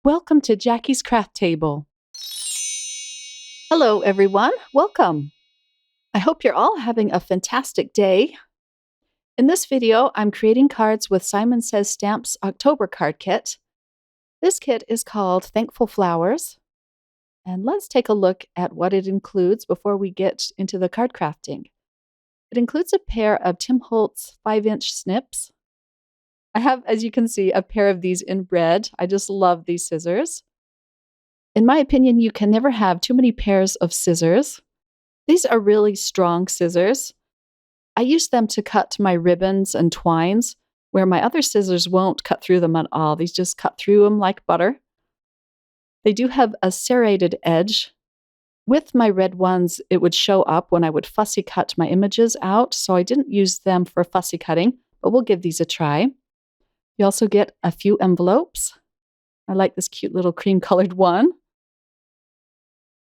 Welcome to Jackie's Craft Table. Hello, everyone. Welcome. I hope you're all having a fantastic day. In this video, I'm creating cards with Simon Says Stamps October card kit. This kit is called Thankful Flowers. And let's take a look at what it includes before we get into the card crafting. It includes a pair of Tim Holtz 5-inch snips. I have, as you can see, a pair of these in red. I just love these scissors. In my opinion, you can never have too many pairs of scissors. These are really strong scissors. I use them to cut my ribbons and twines, where my other scissors won't cut through them at all. These just cut through them like butter. They do have a serrated edge. With my red ones, it would show up when I would fussy cut my images out, so I didn't use them for fussy cutting, but we'll give these a try. You also get a few envelopes. I like this cute little cream-colored one.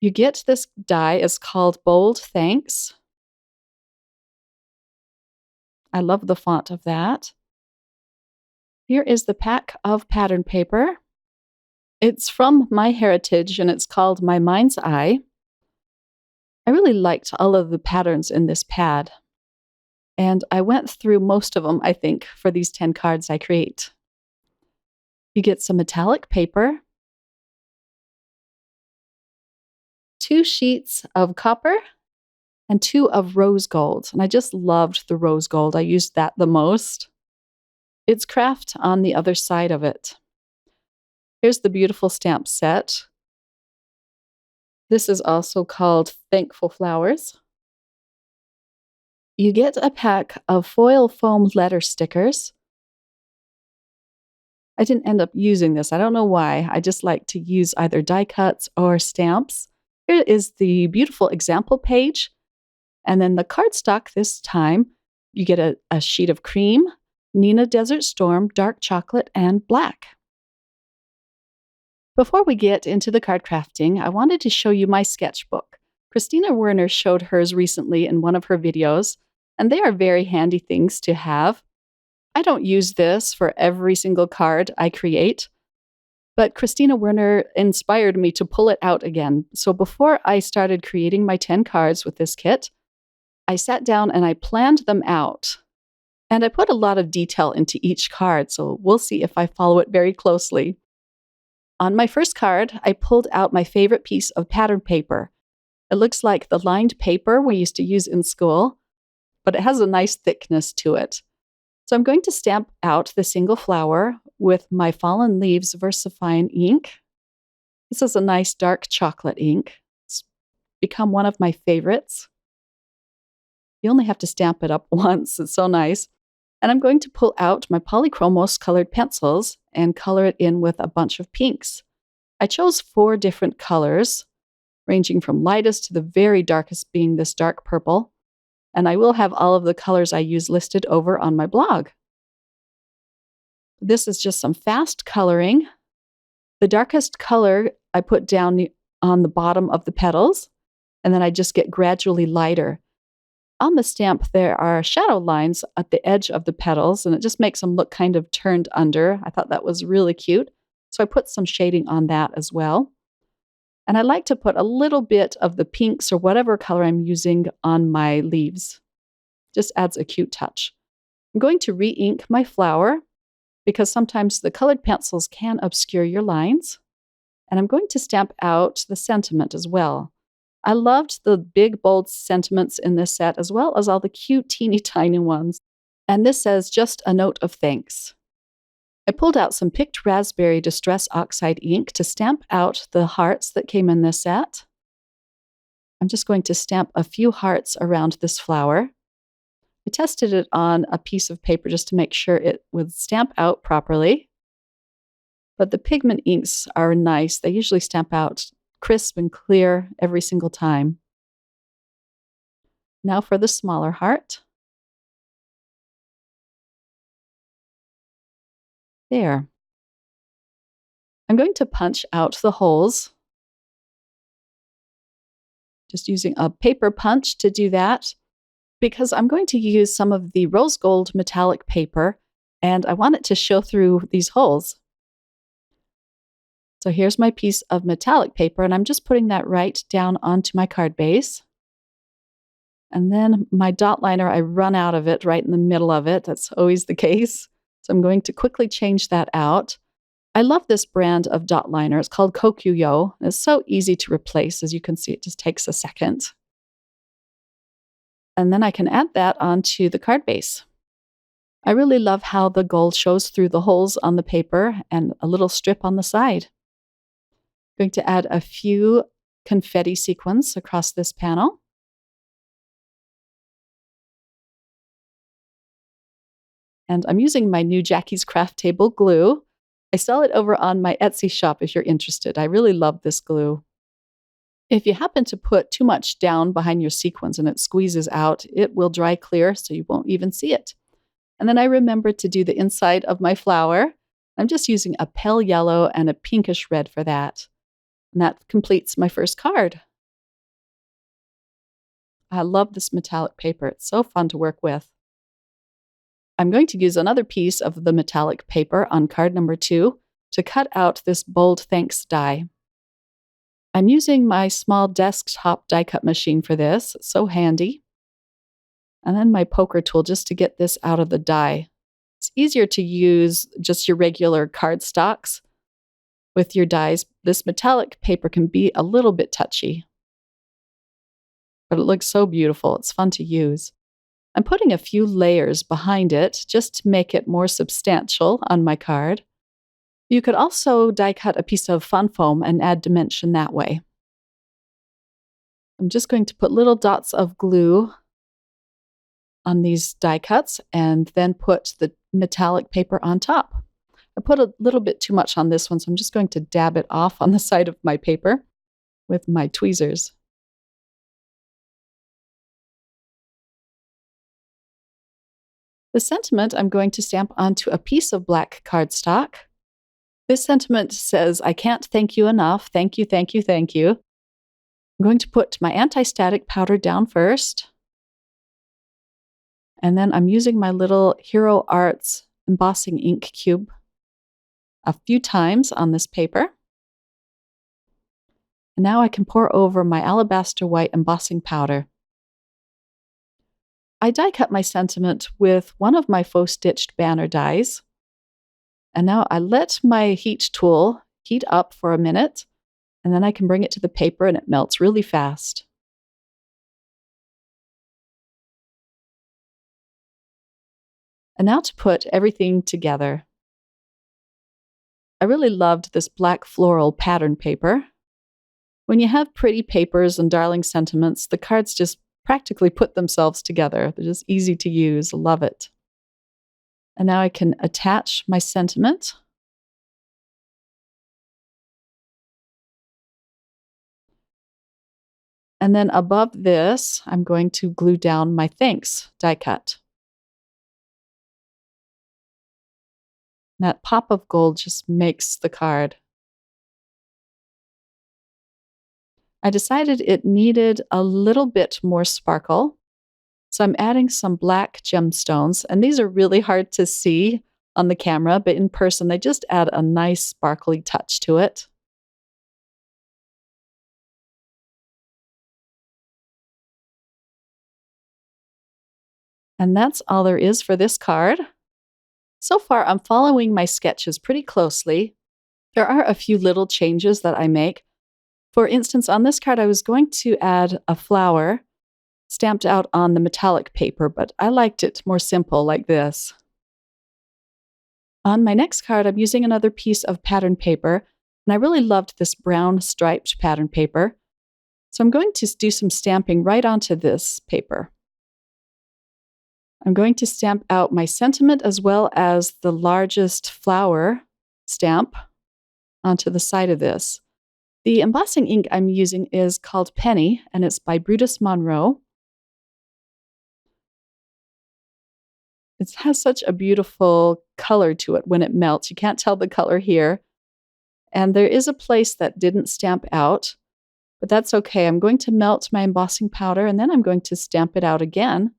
You get this die. It's called Bold Thanks. I love the font of that. Here is the pack of pattern paper. It's from My Heritage and it's called My Mind's Eye. I really liked all of the patterns in this pad. And I went through most of them, I think, for these 10 cards I create. You get some metallic paper, 2 sheets of copper, and 2 of rose gold. And I just loved the rose gold. I used that the most. It's craft on the other side of it. Here's the beautiful stamp set. This is also called Thankful Flowers. You get a pack of foil foam letter stickers. I didn't end up using this. I don't know why. I just like to use either die cuts or stamps. Here is the beautiful example page. And then the cardstock this time, you get a sheet of cream, Nina Desert Storm, dark chocolate, and black. Before we get into the card crafting, I wanted to show you my sketchbook. Christina Werner showed hers recently in one of her videos, and they are very handy things to have. I don't use this for every single card I create, but Christina Werner inspired me to pull it out again. So before I started creating my 10 cards with this kit, I sat down and I planned them out. And I put a lot of detail into each card, so we'll see if I follow it very closely. On my first card, I pulled out my favorite piece of pattern paper. It looks like the lined paper we used to use in school, but it has a nice thickness to it. So I'm going to stamp out the single flower with my Fallen Leaves versifying ink. This is a nice dark chocolate ink. It's become one of my favorites. You only have to stamp it up once. It's so nice. And I'm going to pull out my polychromos colored pencils and color it in with a bunch of pinks. I chose 4 different colors, ranging from lightest to the very darkest being this dark purple. And I will have all of the colors I use listed over on my blog. This is just some fast coloring. The darkest color I put down on the bottom of the petals, and then I just get gradually lighter. On the stamp, there are shadow lines at the edge of the petals, and it just makes them look kind of turned under. I thought that was really cute, so I put some shading on that as well. And I like to put a little bit of the pinks or whatever color I'm using on my leaves. Just adds a cute touch. I'm going to re-ink my flower because sometimes the colored pencils can obscure your lines. And I'm going to stamp out the sentiment as well. I loved the big, bold sentiments in this set as well as all the cute, teeny tiny ones. And this says, just a note of thanks. I pulled out some picked raspberry distress oxide ink to stamp out the hearts that came in this set. I'm just going to stamp a few hearts around this flower. I tested it on a piece of paper just to make sure it would stamp out properly. But the pigment inks are nice. They usually stamp out crisp and clear every single time. Now for the smaller heart. There. I'm going to punch out the holes. Just using a paper punch to do that, because I'm going to use some of the rose gold metallic paper, and I want it to show through these holes. So here's my piece of metallic paper, and I'm just putting that right down onto my card base. And then my dot liner, I run out of it right in the middle of it. That's always the case. So I'm going to quickly change that out. I love this brand of dot liner. It's called Kokuyo. It's so easy to replace. As you can see, it just takes a second. And then I can add that onto the card base. I really love how the gold shows through the holes on the paper and a little strip on the side. I'm going to add a few confetti sequins across this panel. And I'm using my new Jackie's Craft Table glue. I sell it over on my Etsy shop if you're interested. I really love this glue. If you happen to put too much down behind your sequins and it squeezes out, it will dry clear so you won't even see it. And then I remembered to do the inside of my flower. I'm just using a pale yellow and a pinkish red for that. And that completes my first card. I love this metallic paper. It's so fun to work with. I'm going to use another piece of the metallic paper on card number 2 to cut out this bold thanks die. I'm using my small desktop die cut machine for this. It's so handy. And then my poker tool just to get this out of the die. It's easier to use just your regular cardstocks with your dies. This metallic paper can be a little bit touchy, but it looks so beautiful. It's fun to use. I'm putting a few layers behind it just to make it more substantial on my card. You could also die cut a piece of fun foam and add dimension that way. I'm just going to put little dots of glue on these die cuts and then put the metallic paper on top. I put a little bit too much on this one, so I'm just going to dab it off on the side of my paper with my tweezers. The sentiment I'm going to stamp onto a piece of black cardstock. This sentiment says, "I can't thank you enough. Thank you, thank you, thank you." I'm going to put my anti-static powder down first. And then I'm using my little Hero Arts embossing ink cube a few times on this paper. And now I can pour over my alabaster white embossing powder. I die cut my sentiment with one of my faux stitched banner dies. And now I let my heat tool heat up for a minute, and then I can bring it to the paper and it melts really fast. And now to put everything together. I really loved this black floral pattern paper. When you have pretty papers and darling sentiments, the cards just practically put themselves together. They're just easy to use. Love it. And now I can attach my sentiment. And then above this, I'm going to glue down my thanks die cut. That pop of gold just makes the card. I decided it needed a little bit more sparkle, so I'm adding some black gemstones, and these are really hard to see on the camera, but in person they just add a nice sparkly touch to it. And that's all there is for this card. So far, I'm following my sketches pretty closely. There are a few little changes that I make. For instance, on this card, I was going to add a flower stamped out on the metallic paper, but I liked it more simple like this. On my next card, I'm using another piece of pattern paper, and I really loved this brown striped pattern paper. So I'm going to do some stamping right onto this paper. I'm going to stamp out my sentiment as well as the largest flower stamp onto the side of this. The embossing ink I'm using is called Penny, and it's by Brutus Monroe. It has such a beautiful color to it when it melts. You can't tell the color here. And there is a place that didn't stamp out, but that's okay. I'm going to melt my embossing powder, and then I'm going to stamp it out again.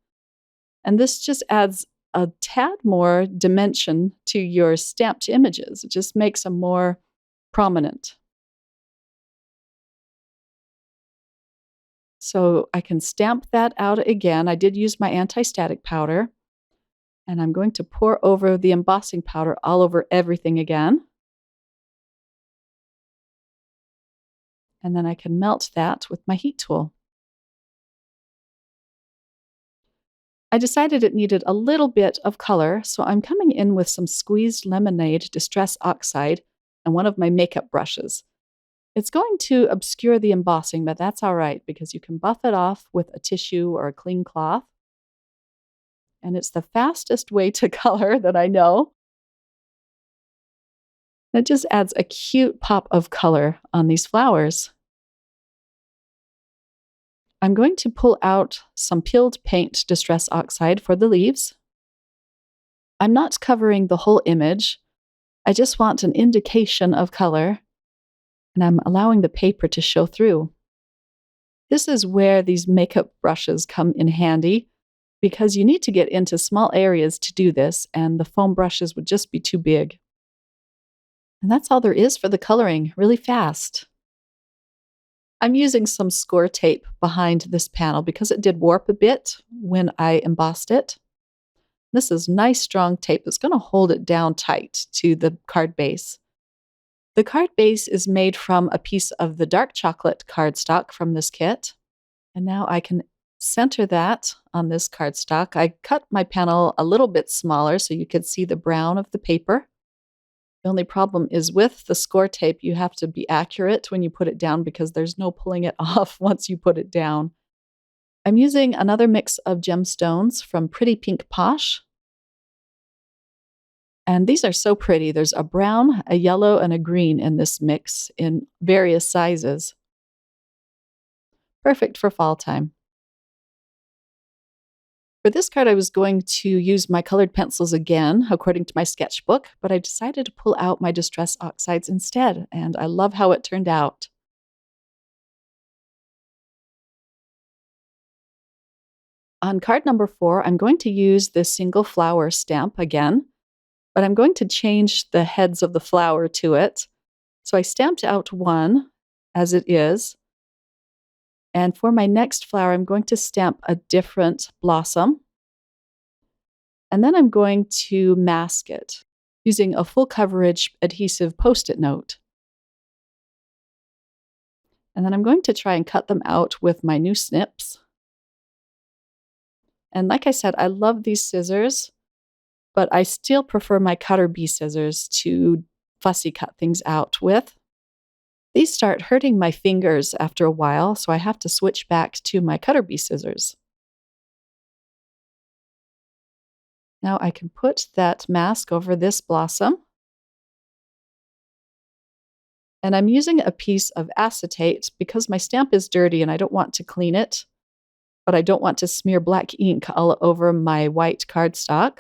And this just adds a tad more dimension to your stamped images. It just makes them more prominent. So I can stamp that out again. I did use my anti-static powder, and I'm going to pour over the embossing powder all over everything again. And then I can melt that with my heat tool. I decided it needed a little bit of color, so I'm coming in with some squeezed lemonade distress oxide and one of my makeup brushes. It's going to obscure the embossing, but that's all right because you can buff it off with a tissue or a clean cloth. And it's the fastest way to color that I know. It just adds a cute pop of color on these flowers. I'm going to pull out some peeled paint distress oxide for the leaves. I'm not covering the whole image. I just want an indication of color, and I'm allowing the paper to show through. This is where these makeup brushes come in handy because you need to get into small areas to do this, and the foam brushes would just be too big. And that's all there is for the coloring, really fast. I'm using some score tape behind this panel because it did warp a bit when I embossed it. This is nice strong tape that's going to hold it down tight to the card base. The card base is made from a piece of the dark chocolate cardstock from this kit. And now I can center that on this cardstock. I cut my panel a little bit smaller so you could see the brown of the paper. The only problem is with the score tape, you have to be accurate when you put it down because there's no pulling it off once you put it down. I'm using another mix of gemstones from Pretty Pink Posh. And these are so pretty. There's a brown, a yellow, and a green in this mix in various sizes. Perfect for fall time. For this card, I was going to use my colored pencils again, according to my sketchbook, but I decided to pull out my distress oxides instead, and I love how it turned out. On card number 4, I'm going to use this single flower stamp again, but I'm going to change the heads of the flower to it. So I stamped out one as it is, and for my next flower, I'm going to stamp a different blossom. And then I'm going to mask it using a full coverage adhesive Post-it note. And then I'm going to try and cut them out with my new snips. And like I said, I love these scissors, but I still prefer my cutter bee scissors to fussy cut things out with. These start hurting my fingers after a while, so I have to switch back to my cutter bee scissors. Now I can put that mask over this blossom. And I'm using a piece of acetate because my stamp is dirty and I don't want to clean it, but I don't want to smear black ink all over my white cardstock.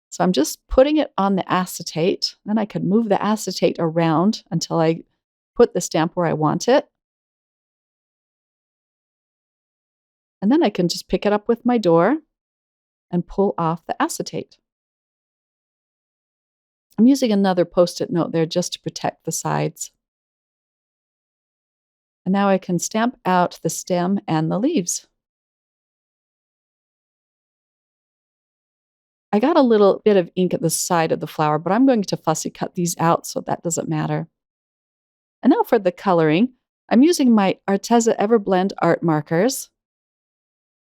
So I'm just putting it on the acetate. Then I can move the acetate around until I put the stamp where I want it. And then I can just pick it up with my door and pull off the acetate. I'm using another Post-it note there just to protect the sides. And now I can stamp out the stem and the leaves. I got a little bit of ink at the side of the flower, but I'm going to fussy cut these out so that doesn't matter. And now for the coloring, I'm using my Arteza Everblend art markers.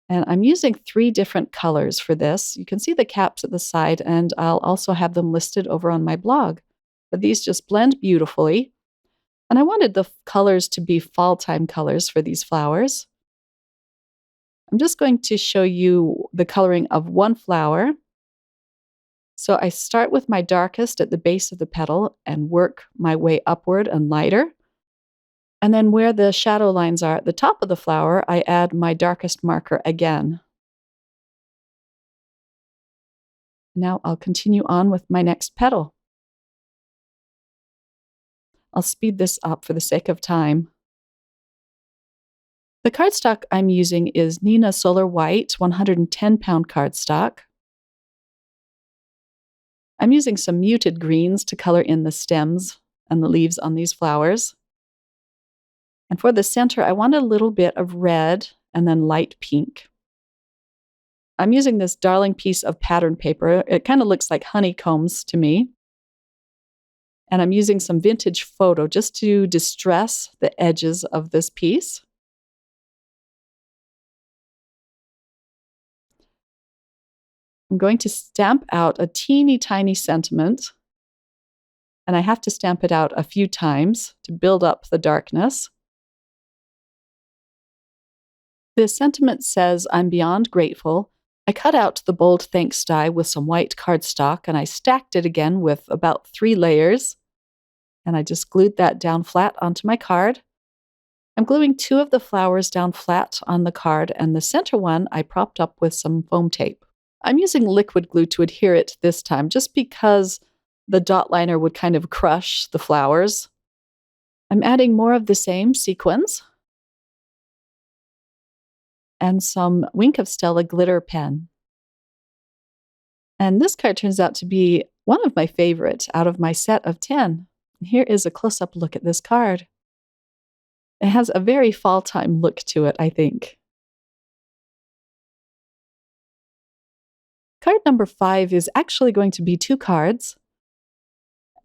And I'm using 3 different colors for this. You can see the caps at the side, and I'll also have them listed over on my blog. But these just blend beautifully. And I wanted the colors to be fall time colors for these flowers. I'm just going to show you the coloring of one flower. So I start with my darkest at the base of the petal and work my way upward and lighter. And then where the shadow lines are at the top of the flower, I add my darkest marker again. Now I'll continue on with my next petal. I'll speed this up for the sake of time. The cardstock I'm using is Nina Solar White 110-pound cardstock. I'm using some muted greens to color in the stems and the leaves on these flowers. And for the center, I want a little bit of red and then light pink. I'm using this darling piece of pattern paper. It kind of looks like honeycombs to me. And I'm using some vintage photo just to distress the edges of this piece. I'm going to stamp out a teeny tiny sentiment. And I have to stamp it out a few times to build up the darkness. The sentiment says, "I'm beyond grateful." I cut out the bold thanks die with some white cardstock and I stacked it again with about 3 layers. And I just glued that down flat onto my card. I'm gluing 2 of the flowers down flat on the card, and the center one I propped up with some foam tape. I'm using liquid glue to adhere it this time, just because the dot liner would kind of crush the flowers. I'm adding more of the same sequins and some Wink of Stella glitter pen. And this card turns out to be one of my favorites out of my set of 10. Here is a close-up look at this card. It has a very fall-time look to it, I think. Card number 5 is actually going to be 2 cards.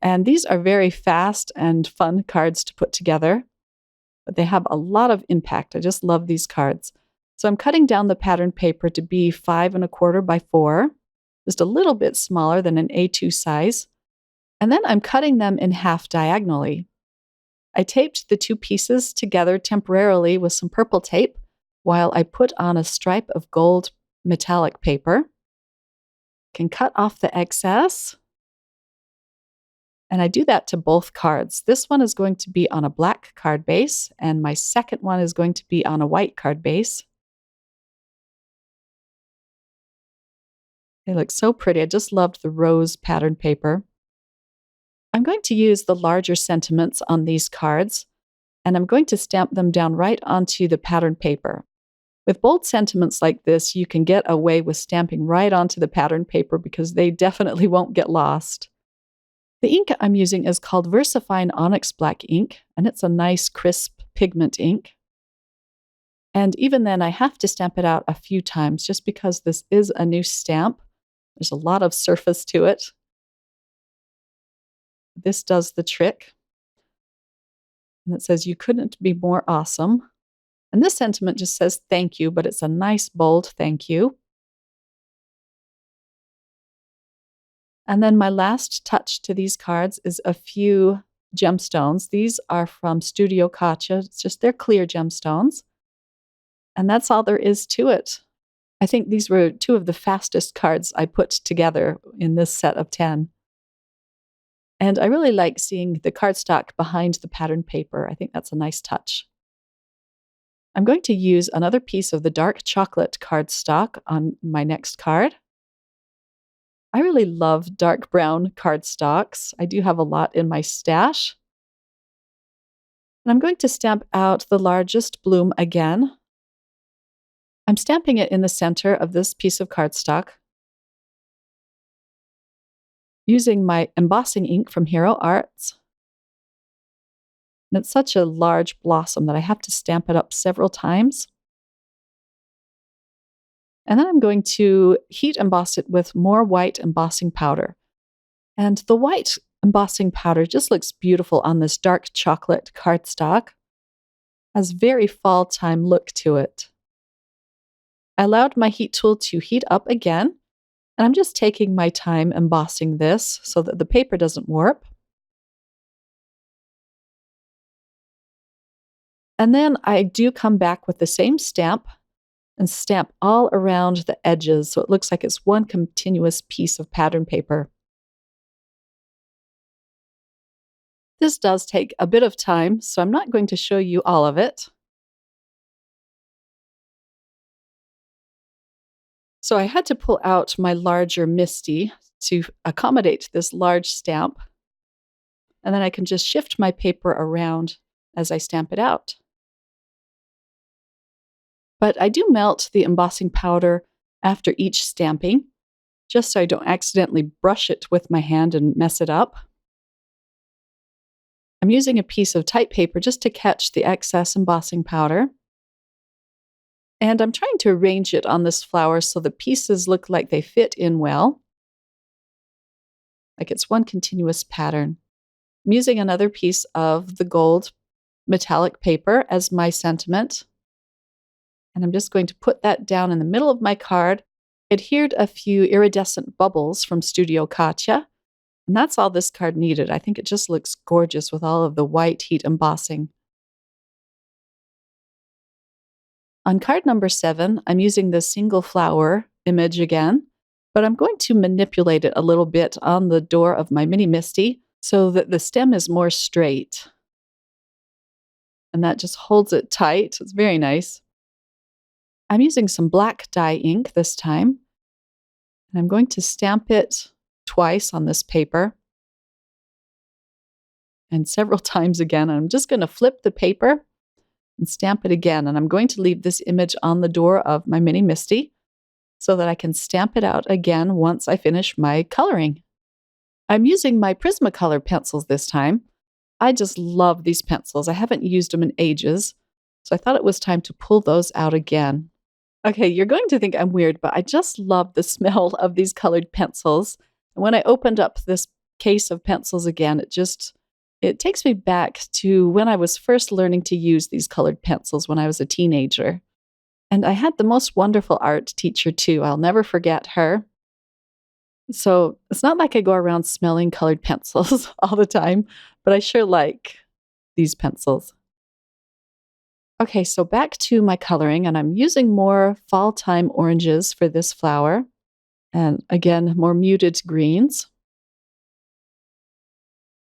And these are very fast and fun cards to put together. But they have a lot of impact. I just love these cards. So I'm cutting down the pattern paper to be 5 1/4 by 4, just a little bit smaller than an A2 size. And then I'm cutting them in half diagonally. I taped the 2 pieces together temporarily with some purple tape while I put on a stripe of gold metallic paper. Can cut off the excess. And I do that to both cards. This one is going to be on a black card base, and my second one is going to be on a white card base. They look so pretty. I just loved the rose pattern paper. I'm going to use the larger sentiments on these cards, and I'm going to stamp them down right onto the pattern paper. With bold sentiments like this, you can get away with stamping right onto the pattern paper because they definitely won't get lost. The ink I'm using is called Versifying Onyx Black ink, and it's a nice crisp pigment ink. And even then, I have to stamp it out a few times just because this is a new stamp. There's a lot of surface to it. This does the trick. And it says, "You couldn't be more awesome." And this sentiment just says thank you, but it's a nice, bold thank you. And then my last touch to these cards is a few gemstones. These are from Studio Katja. It's just they're clear gemstones. And that's all there is to it. I think these were 2 of the fastest cards I put together in this set of 10. And I really like seeing the cardstock behind the pattern paper. I think that's a nice touch. I'm going to use another piece of the dark chocolate cardstock on my next card. I really love dark brown cardstocks. I do have a lot in my stash. And I'm going to stamp out the largest bloom again. I'm stamping it in the center of this piece of cardstock using my embossing ink from Hero Arts. And it's such a large blossom that I have to stamp it up several times. And then I'm going to heat emboss it with more white embossing powder. And the white embossing powder just looks beautiful on this dark chocolate cardstock. Has very fall time look to it. I allowed my heat tool to heat up again, and I'm just taking my time embossing this so that the paper doesn't warp. And then I do come back with the same stamp and stamp all around the edges so it looks like it's one continuous piece of pattern paper. This does take a bit of time, so I'm not going to show you all of it. So I had to pull out my larger Misty to accommodate this large stamp. And then I can just shift my paper around as I stamp it out. But I do melt the embossing powder after each stamping, just so I don't accidentally brush it with my hand and mess it up. I'm using a piece of type paper just to catch the excess embossing powder. And I'm trying to arrange it on this flower so the pieces look like they fit in well, like it's one continuous pattern. I'm using another piece of the gold metallic paper as my sentiment. And I'm just going to put that down in the middle of my card. Adhered a few iridescent bubbles from Studio Katya. And that's all this card needed. I think it just looks gorgeous with all of the white heat embossing. On card number 7, I'm using the single flower image again, but I'm going to manipulate it a little bit on the door of my mini Misty so that the stem is more straight. And that just holds it tight. It's very nice. I'm using some black dye ink this time, and I'm going to stamp it twice on this paper and several times again. I'm just going to flip the paper and stamp it again. And I'm going to leave this image on the door of my mini Misty so that I can stamp it out again once I finish my coloring. I'm using my Prismacolor pencils this time. I just love these pencils. I haven't used them in ages, so I thought it was time to pull those out again. Okay, you're going to think I'm weird, but I just love the smell of these colored pencils. And when I opened up this case of pencils again, it takes me back to when I was first learning to use these colored pencils when I was a teenager. And I had the most wonderful art teacher too. I'll never forget her. So it's not like I go around smelling colored pencils all the time, but I sure like these pencils. Okay, so back to my coloring, and I'm using more fall time oranges for this flower. And again, more muted greens.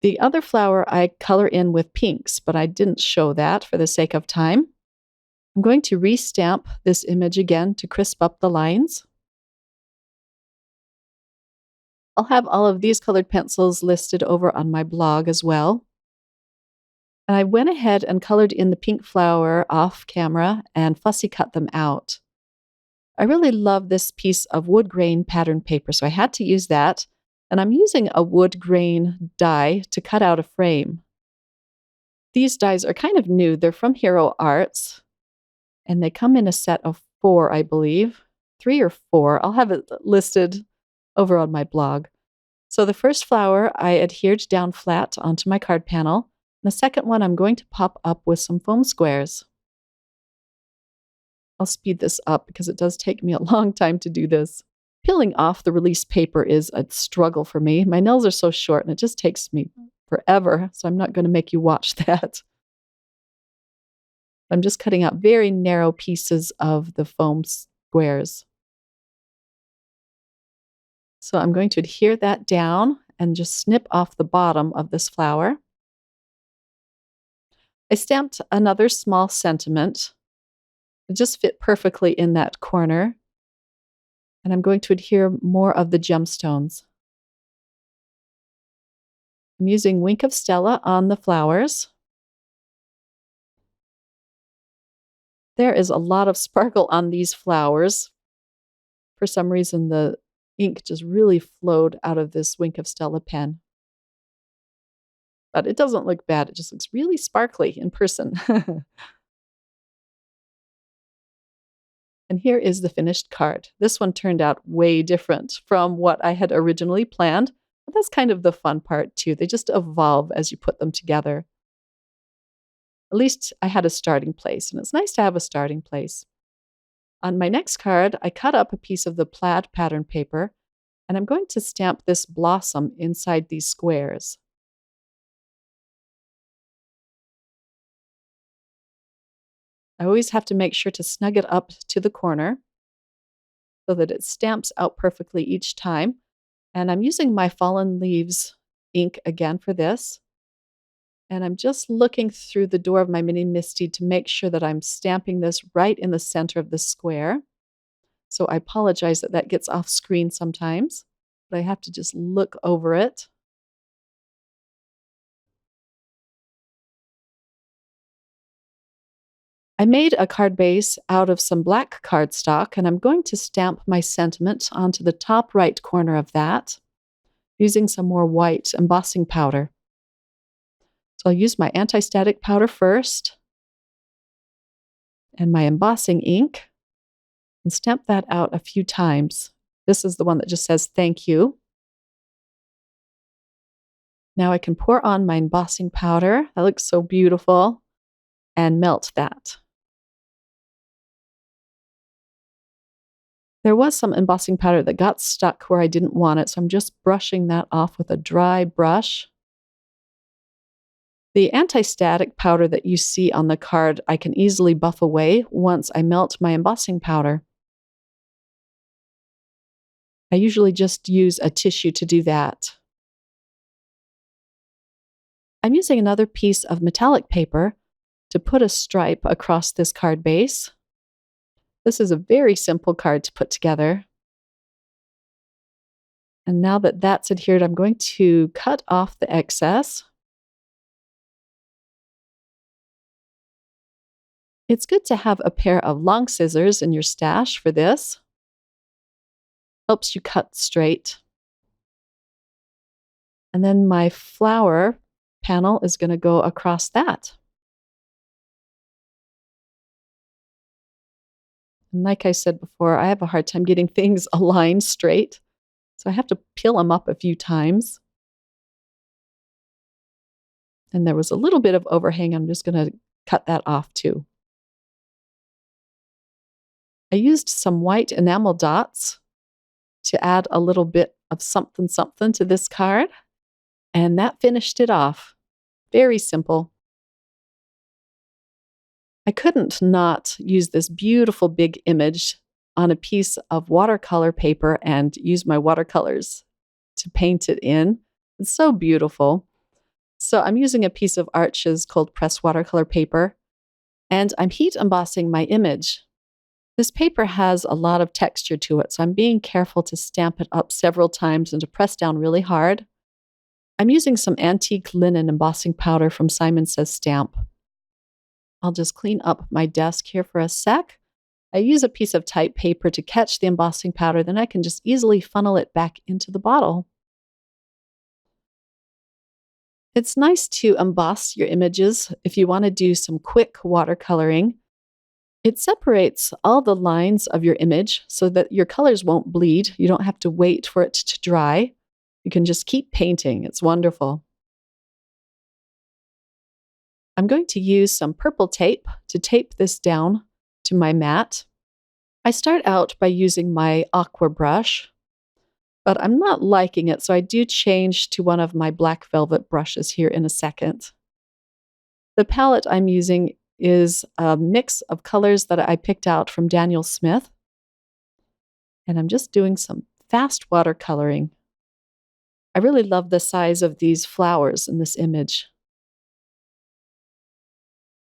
The other flower I color in with pinks, but I didn't show that for the sake of time. I'm going to restamp this image again to crisp up the lines. I'll have all of these colored pencils listed over on my blog as well. And I went ahead and colored in the pink flower off camera and fussy cut them out. I really love this piece of wood grain pattern paper, so I had to use that. And I'm using a wood grain die to cut out a frame. These dies are kind of new. They're from Hero Arts, and they come in a set of 4, I believe. 3 or 4. I'll have it listed over on my blog. So the first flower I adhered down flat onto my card panel. The second one I'm going to pop up with some foam squares. I'll speed this up because it does take me a long time to do this. Peeling off the release paper is a struggle for me. My nails are so short and it just takes me forever, so I'm not going to make you watch that. I'm just cutting out very narrow pieces of the foam squares. So I'm going to adhere that down and just snip off the bottom of this flower. I stamped another small sentiment. It just fit perfectly in that corner. And I'm going to adhere more of the gemstones. I'm using Wink of Stella on the flowers. There is a lot of sparkle on these flowers. For some reason, the ink just really flowed out of this Wink of Stella pen. But it doesn't look bad. It just looks really sparkly in person. And here is the finished card. This one turned out way different from what I had originally planned. But that's kind of the fun part too. They just evolve as you put them together. At least I had a starting place, and it's nice to have a starting place. On my next card, I cut up a piece of the plaid pattern paper, and I'm going to stamp this blossom inside these squares. I always have to make sure to snug it up to the corner so that it stamps out perfectly each time. And I'm using my Fallen Leaves ink again for this. And I'm just looking through the door of my mini Misty to make sure that I'm stamping this right in the center of the square. So I apologize that that gets off screen sometimes, but I have to just look over it. I made a card base out of some black cardstock, and I'm going to stamp my sentiment onto the top right corner of that using some more white embossing powder. So So I'll use my anti-static powder first and my embossing ink and stamp that out a few times. This is the one that just says thank you. Now I can pour on my embossing powder. That looks so beautiful. And melt that. There was some embossing powder that got stuck where I didn't want it, so I'm just brushing that off with a dry brush. The anti-static powder that you see on the card, I can easily buff away once I melt my embossing powder. I usually just use a tissue to do that. I'm using another piece of metallic paper to put a stripe across this card base. This is a very simple card to put together. And now that that's adhered, I'm going to cut off the excess. It's good to have a pair of long scissors in your stash for this. Helps you cut straight. And then my flower panel is going to go across that. And like I said before, I have a hard time getting things aligned straight, so I have to peel them up a few times. And there was a little bit of overhang. I'm just going to cut that off too. I used some white enamel dots to add a little bit of something something to this card, and that finished it off. Very simple. I couldn't not use this beautiful big image on a piece of watercolor paper and use my watercolors to paint it in. It's so beautiful. So I'm using a piece of Arteza cold pressed watercolor paper, and I'm heat embossing my image. This paper has a lot of texture to it, so I'm being careful to stamp it up several times and to press down really hard. I'm using some antique linen embossing powder from Simon Says Stamp. I'll just clean up my desk here for a sec. I use a piece of type paper to catch the embossing powder, then I can just easily funnel it back into the bottle. It's nice to emboss your images if you want to do some quick watercoloring. It separates all the lines of your image so that your colors won't bleed. You don't have to wait for it to dry. You can just keep painting. It's wonderful. I'm going to use some purple tape to tape this down to my mat. I start out by using my aqua brush, but I'm not liking it, so I do change to one of my black velvet brushes here in a second. The palette I'm using is a mix of colors that I picked out from Daniel Smith, and I'm just doing some fast watercoloring. I really love the size of these flowers in this image.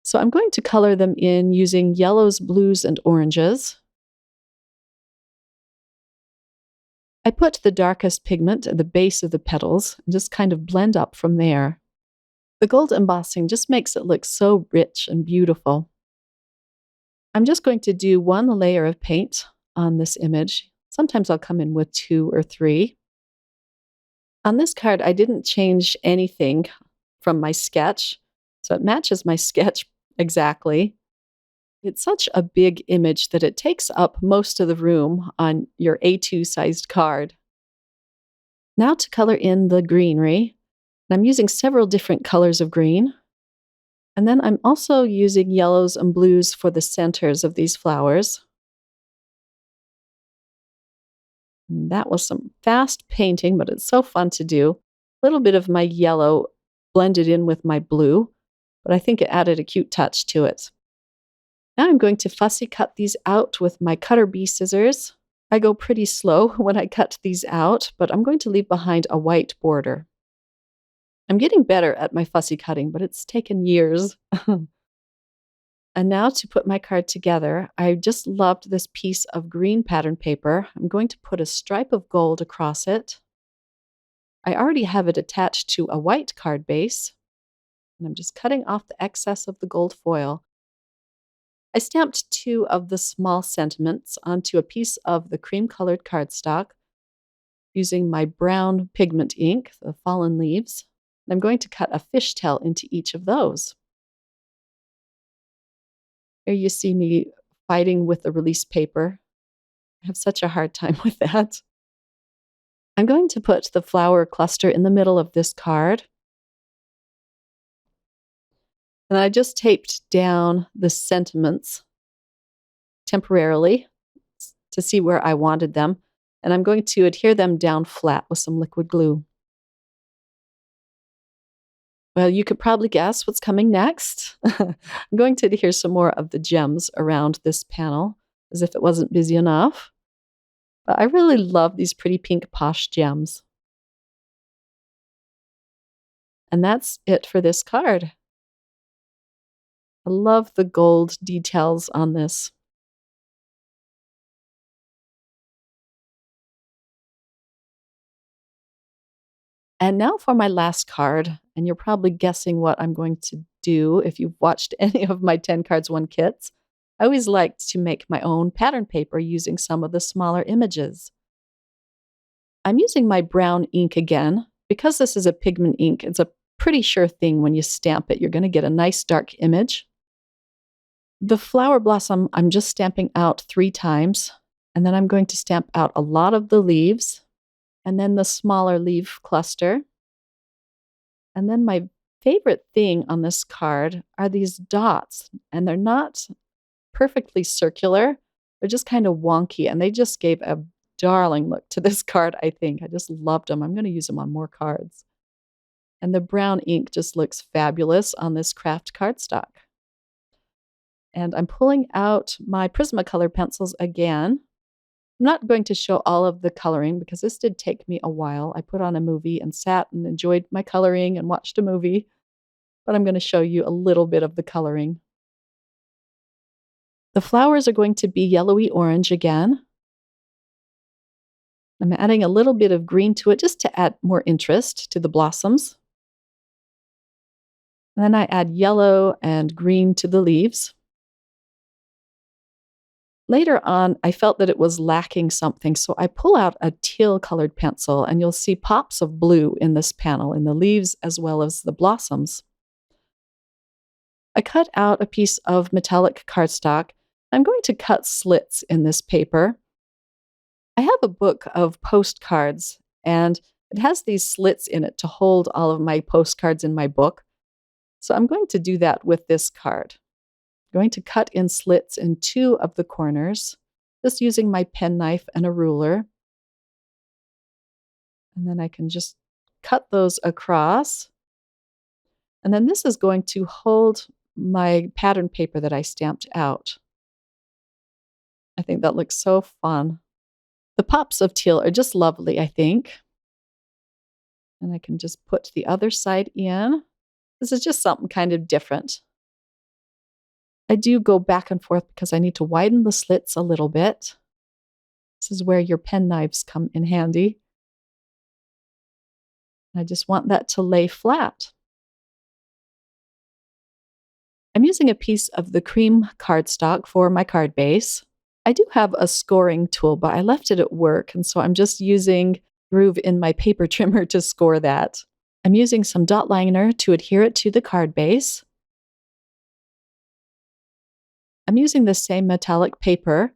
So I'm going to color them in using yellows, blues, and oranges. I put the darkest pigment at the base of the petals and just kind of blend up from there. The gold embossing just makes it look so rich and beautiful. I'm just going to do one layer of paint on this image. Sometimes I'll come in with 2 or 3. On this card, I didn't change anything from my sketch, so it matches my sketch exactly. It's such a big image that it takes up most of the room on your A2 sized card. Now to color in the greenery. I'm using several different colors of green. And then I'm also using yellows and blues for the centers of these flowers. And that was some fast painting, but it's so fun to do. A little bit of my yellow blended in with my blue, but I think it added a cute touch to it. Now I'm going to fussy cut these out with my cutter bee scissors. I go pretty slow when I cut these out, but I'm going to leave behind a white border. I'm getting better at my fussy cutting, but it's taken years. And now to put my card together, I just loved this piece of green pattern paper. I'm going to put a stripe of gold across it. I already have it attached to a white card base, and I'm just cutting off the excess of the gold foil. I stamped 2 of the small sentiments onto a piece of the cream-colored cardstock using my brown pigment ink, the Fallen Leaves. And I'm going to cut a fishtail into each of those. Here you see me fighting with the release paper. I have such a hard time with that. I'm going to put the flower cluster in the middle of this card. And I just taped down the sentiments temporarily to see where I wanted them. And I'm going to adhere them down flat with some liquid glue. Well, you could probably guess what's coming next. I'm going to adhere some more of the gems around this panel, as if it wasn't busy enough. But I really love these pretty pink posh gems. And that's it for this card. I love the gold details on this. And now for my last card, and you're probably guessing what I'm going to do if you've watched any of my 10 cards, 1 kits. I always liked to make my own pattern paper using some of the smaller images. I'm using my brown ink again. Because this is a pigment ink, it's a pretty sure thing when you stamp it. You're going to get a nice dark image. The flower blossom, I'm just stamping out 3 times, and then I'm going to stamp out a lot of the leaves, and then the smaller leaf cluster. And then my favorite thing on this card are these dots, and they're not perfectly circular. They're just kind of wonky, and they just gave a darling look to this card, I think. I just loved them. I'm going to use them on more cards. And the brown ink just looks fabulous on this craft cardstock. And I'm pulling out my Prismacolor pencils again. I'm not going to show all of the coloring because this did take me a while. I put on a movie and sat and enjoyed my coloring and watched a movie. But I'm going to show you a little bit of the coloring. The flowers are going to be yellowy orange again. I'm adding a little bit of green to it just to add more interest to the blossoms. And then I add yellow and green to the leaves. Later on, I felt that it was lacking something, so I pull out a teal-colored pencil, and you'll see pops of blue in this panel, in the leaves as well as the blossoms. I cut out a piece of metallic cardstock. I'm going to cut slits in this paper. I have a book of postcards, and it has these slits in it to hold all of my postcards in my book. So I'm going to do that with this card. I'm going to cut in slits in 2 of the corners, just using my penknife and a ruler. And then I can just cut those across. And then this is going to hold my pattern paper that I stamped out. I think that looks so fun. The pops of teal are just lovely, I think. And I can just put the other side in. This is just something kind of different. I do go back and forth because I need to widen the slits a little bit. This is where your pen knives come in handy. I just want that to lay flat. I'm using a piece of the cream cardstock for my card base. I do have a scoring tool, but I left it at work, and so I'm just using groove in my paper trimmer to score that. I'm using some dot liner to adhere it to the card base. I'm using the same metallic paper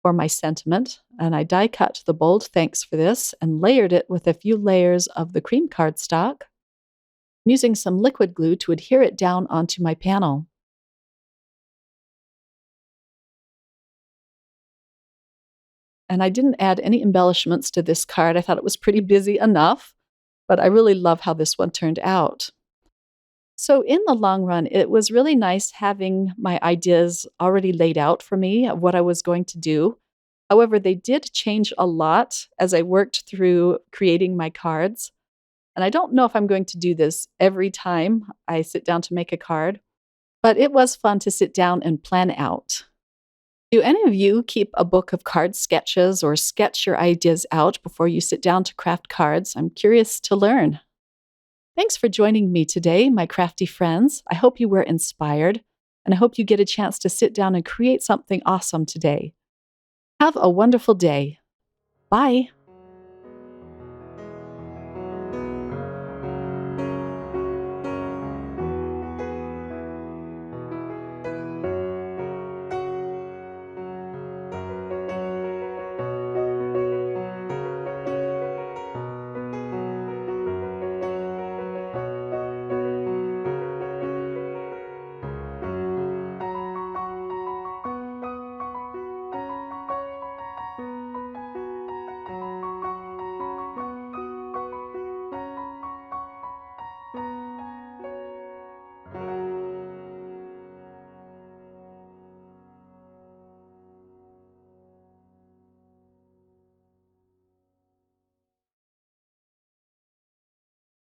for my sentiment, and I die cut the bold thanks for this and layered it with a few layers of the cream cardstock. I'm using some liquid glue to adhere it down onto my panel. And I didn't add any embellishments to this card. I thought it was pretty busy enough, but I really love how this one turned out. So in the long run, it was really nice having my ideas already laid out for me of what I was going to do. However, they did change a lot as I worked through creating my cards. And I don't know if I'm going to do this every time I sit down to make a card, but it was fun to sit down and plan out. Do any of you keep a book of card sketches or sketch your ideas out before you sit down to craft cards? I'm curious to learn. Thanks for joining me today, my crafty friends. I hope you were inspired, and I hope you get a chance to sit down and create something awesome today. Have a wonderful day. Bye.